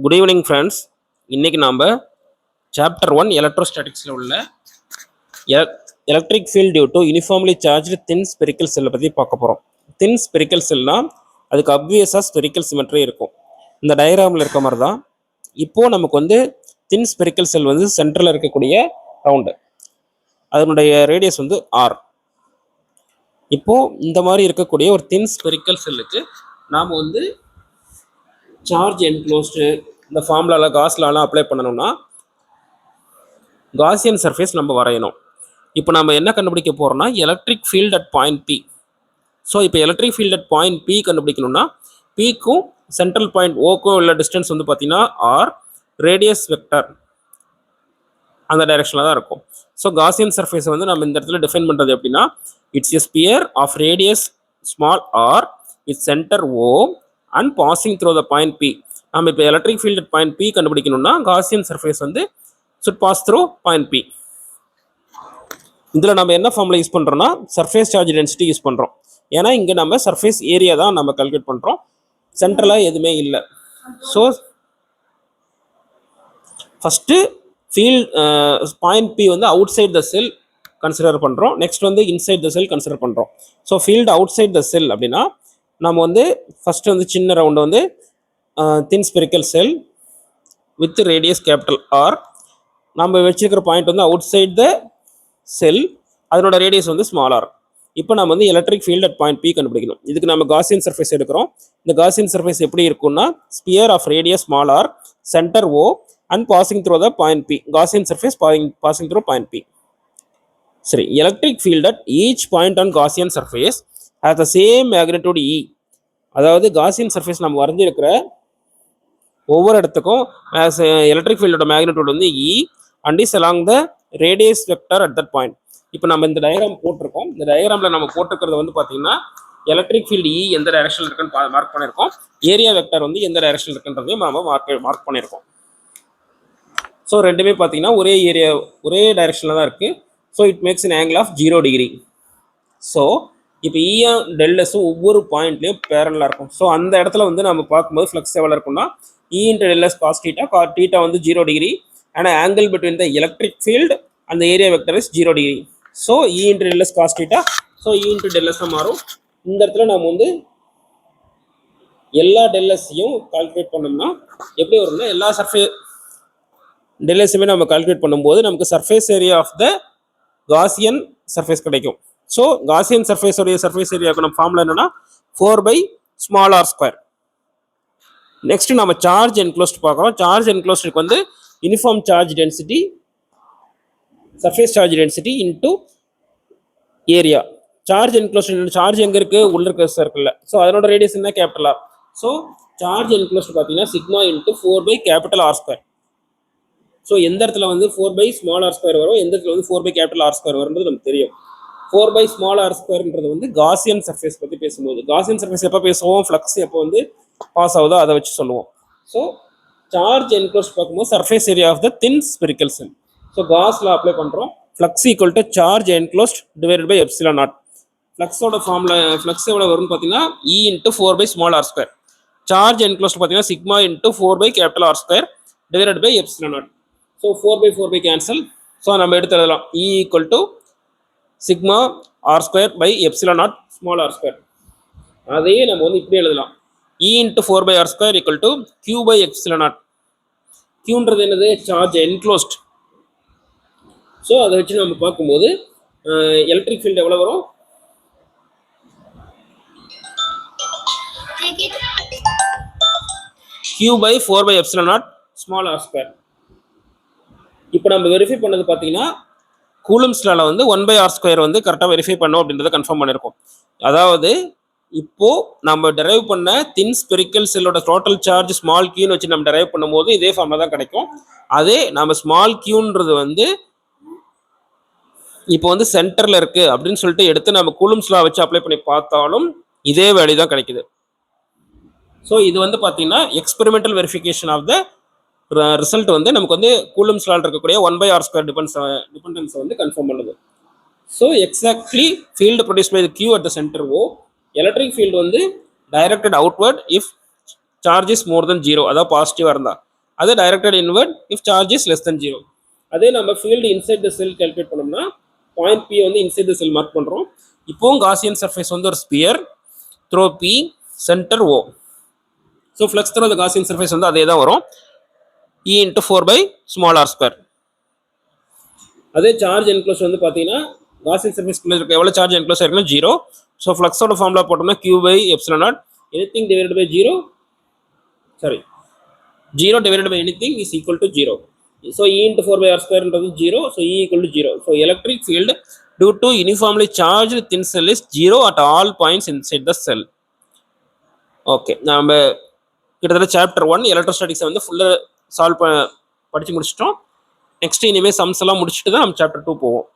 Good evening friends. இன்றைக்கி நாம் chapter 1 எலக்ட்ரோஸ்டாட்டிக்ஸில் உள்ள electric field due to uniformly charged thin spherical செல்லை பற்றி பார்க்க போகிறோம். தின் ஸ்பெரிக்கல் செல்னால் அதுக்கு அப்வியஸாக ஸ்பெரிக்கல் சிமெட்ரி இருக்கும். இந்த டயக்ராமில் இருக்க மாதிரி தான் இப்போது நமக்கு வந்து தின் ஸ்பெரிக்கல் செல் வந்து சென்டரில் இருக்கக்கூடிய ரவுண்டு, அதனுடைய ரேடியஸ் வந்து ஆர். இப்போது இந்த மாதிரி இருக்கக்கூடிய ஒரு தின் ஸ்பெரிக்கல் செல்லுக்கு நாம் வந்து சார்ஜ் என்க்ளோஸ்டு இந்த ஃபார்முலாவில் காஸ்லாலாம் அப்ளை பண்ணணும்னா காசியன் சர்ஃபேஸ் நம்ம வரையணும். இப்போ நம்ம என்ன கண்டுபிடிக்க போகிறோம்னா electric field at point P. So இப்போ electric field at point P கண்டுபிடிக்கணும்னா பிக்கும் சென்ட்ரல் பாயிண்ட் ஓக்கும் உள்ள டிஸ்டன்ஸ் வந்து பார்த்தீங்கன்னா ஆர், ரேடியஸ் வெக்டர் அந்த டைரெக்ஷனில் தான் இருக்கும். ஸோ காசியன் சர்ஃபேஸை வந்து நம்ம இந்த இடத்துல டிஃபைன் பண்ணுறது எப்படின்னா, it's a sphere of radius small r with centre O and passing through the point P. நம்ம இப்போ electric field at point P கண்டுபிடிக்கணும்னா காசியன் சர்ஃபேஸ் வந்து should pass through point P. இதில் நம்ம என்ன ஃபார்முலா யூஸ் பண்ணுறோம்னா சர்ஃபேஸ் சார்ஜ் டென்சிட்டி யூஸ் பண்ணுறோம். ஏன்னா இங்கே நம்ம சர்ஃபேஸ் ஏரியா தான் நம்ம கால்குலேட் பண்ணுறோம், சென்ட்ரலாக எதுவுமே இல்லை. So first field point P வந்து outside the shell consider பண்ணுறோம், நெக்ஸ்ட் வந்து இன்சைட் த செல் கன்சிடர் பண்ணுறோம். So field outside the shell அப்படின்னா நம்ம வந்து ஃபஸ்ட்டு வந்து சின்ன ரவுண்டு வந்து thin spherical shell with radius capital R. நம்ம வச்சுருக்கிற பாயிண்ட் வந்து அவுட் சைட் த செல், அதனோட ரேடியஸ் வந்து ஸ்மால் ஆர். இப்போ நம்ம வந்து electric field at point P கண்டுபிடிக்கணும். இதுக்கு நம்ம காசியன் சர்ஃபேஸ் எடுக்கிறோம். இந்த காசியன் சர்ஃபேஸ் எப்படி இருக்கும்னா sphere of radius small r, centre O and passing through the point P. Gaussian surface passing through point P. சரி, electric field at each point on Gaussian surface has the same magnitude E. அதாவது Gaussian surface நம்ம வரைஞ்சிருக்கிற ஒவ்வொரு இடத்துக்கும் electric ஃபீல்டோட magnitude வந்து இ and is along the radius vector at that point. இப்போ நம்ம இந்த diagram போட்டிருக்கோம். இந்த டயக்ராமில் நம்ம போட்டிருக்கிறது வந்து பார்த்தீங்கன்னா எலக்ட்ரிக் ஃபீல்டு இ எந்த டைரக்ஷன் இருக்குன்னு மார்க் பண்ணியிருக்கோம், ஏரியா வெக்டர் வந்து எந்த டைரக்ஷன் இருக்குன்றதையும் நம்ம மார்க் பண்ணியிருக்கோம். ஸோ ரெண்டுமே பார்த்தீங்கன்னா ஒரே ஏரியா ஒரே டைரக்ஷனில் தான் இருக்குது. So it makes an angle of 0 degree. So இப்போ ஈயும் டெல்எஸும் ஒவ்வொரு பாயிண்ட்லேயும் பேரலாக இருக்கும். ஸோ அந்த இடத்துல வந்து நம்ம பார்க்கும்போது ஃப்ளக்ஸ் எவ்வளோ இருக்கும்னா E into del S cos theta, theta வந்து 0 டிகிரி. ஆனால் angle between the electric field அந்த area vector is 0 degree. So E into del S cos theta, so E into டெல்எஸ்ஸாக மாறும். இந்த இடத்துல நம்ம வந்து எல்லா டெல்எஸ்ஸையும் கால்குலேட் பண்ணோம்னா எப்படி வரும்னா எல்லா டெல்எஸ்ஸுமே நம்ம கால்குலேட் பண்ணும்போது நமக்கு surface area of the Gaussian surface கிடைக்கும். ஸோ காசியன் சர்ஃபேஸோடைய சர்ஃபேஸ் ஏரியாவுக்கு நம்ம ஃபார்முலா என்னன்னா 4/r². நெக்ஸ்ட் நம்ம சார்ஜ் என்க்ளோஸ்ட் பார்க்குறோம். சார்ஜ் என்க்ளோஸ்டுக்கு வந்து uniform charge density, surface charge density into area. Charge enclosed charge எங்கே இருக்குது, உள்ள இருக்க சர்க்கிளில். ஸோ அதனோட ரேடியஸ் என்ன, capital R. So charge enclosed பார்த்தீங்கன்னா சிக்மா இன்ட்டு 4/R². ஸோ எந்த இடத்துல வந்து 4/r² வரும், எந்த இடத்துல வந்து 4/R² வரும்ன்றது நமக்கு தெரியும். 4/r²ன்றது வந்து காசியன் சர்ஃபேஸ் பற்றி பேசும்போது, காசியன் சர்ஃபேஸ் எப்போ பேசுவோம், ஃப்ளக்ஸ் எப்போ வந்து பாஸ் ஆகுதோ அதை வச்சு சொல்லுவோம். ஸோ சார்ஜ் என்க்ளோஸ்ட் பார்க்கும்போது surface area of the thin spherical shell. So காஸ்ல அப்ளை பண்ணுறோம். Flux equal to charge enclosed divided by epsilon naught. ஃப்ளக்ஸோட ஃபார்முலா ஃப்ளக்ஸ் எவ்வளோ வரும்னு பார்த்தீங்கன்னா E into 4/r². Charge enclosed பார்த்தீங்கன்னா sigma into 4/R² divided by epsilon naught. So 4/4 cancel. So நம்ம எடுத்து எழுதலாம் இ ஈக்குவல் டு சிக்மா r²/எப்சிலான் நாட் ஸ்மால் r². அதையே நம்ம வந்து இப்படி எழுதலாம் E into 4/r² equal to q/எப்சிலான் நாட். க்யூன்றது என்னது, சார்ஜ் என்க்ளோஸ்ட். ஸோ அதை வச்சு நம்ம பார்க்கும்போது எலக்ட்ரிக் ஃபீல்டு எவ்வளோ வரும், q/4/எப்சிலான் நாட் ஸ்மால் r². இப்போ நம்ம வெரிஃபை பண்ணது பார்த்தீங்கன்னா கூலம்ஸ் லால வந்து 1/r² வந்து கரெக்டாக வெரிஃபை பண்ணோம் அப்படின்றத கன்ஃபார்ம் பண்ணியிருக்கோம். அதாவது இப்போ நம்ம டெரைவ் பண்ண தின் ஸ்பெரிக்கல் செல்லோட டோட்டல் சார்ஜ் ஸ்மால் கியூன்னு வச்சு நம்ம டெரைவ் பண்ணும்போது இதே ஃபார்முலா தான் கிடைக்கும். அதே நம்ம ஸ்மால் கியூன்றது வந்து இப்போ வந்து சென்டரில் இருக்குது அப்படின்னு சொல்லிட்டு எடுத்து நம்ம கூலம்ஸ் லா வச்சு அப்ளை பண்ணி பார்த்தாலும் இதே வேல்யூ தான் கிடைக்குது. ஸோ இது வந்து பார்த்தீங்கன்னா experimental verification of the result வந்து நமக்கு வந்து கூலம்ஸ் லால இருக்கக்கூடிய 1/r² டிபெண்டன்ஸ் வந்து கன்ஃபார்ம் பண்ணுது. So exactly field produced by the Q at the centre O. Electric field வந்து directed outward if charge is more than zero, அதாவது பாசிட்டிவாக இருந்தால். அது directed inward if charge is less than zero. அதே நம்ம field inside the shell calculate பண்ணோம்னா point P வந்து inside the shell mark பண்ணுறோம். இப்போவும் காசியன் சர்ஃபேஸ் வந்து ஒரு sphere, through P, centre O. So flux through the Gaussian surface வந்து அதே தான் வரும், இ இன்ட்டு 4/r². அதே சார்ஜ் என்க்ளோஸ் வந்து பார்த்தீங்கன்னா காசியன் சர்ஃபேஸ்க்குள்ள இருக்க எவ்வளோ சார்ஜ் என்க்ளோஸ் ஆயிருக்குன்னா ஜீரோ. ஸோ ஃப்ளக்ஸோட ஃபார்முலா போட்டோம்னா Q/ε0, anything divided by zero, sorry 0 divided by anything is equal to 0. So E into 4/r² is 0. So E equal to 0. So electric field due to uniformly charged thin cell is 0 at all points inside the cell. Okay. நம்ம கிட்டத்தட்ட chapter 1 electrostatics வந்து ஃபுல்லாக solve படித்து முடிச்சிட்டோம். Next இனிமேல் sums எல்லாம் முடிச்சுட்டு தான் நம்ம சாப்டர் 2 போவோம்.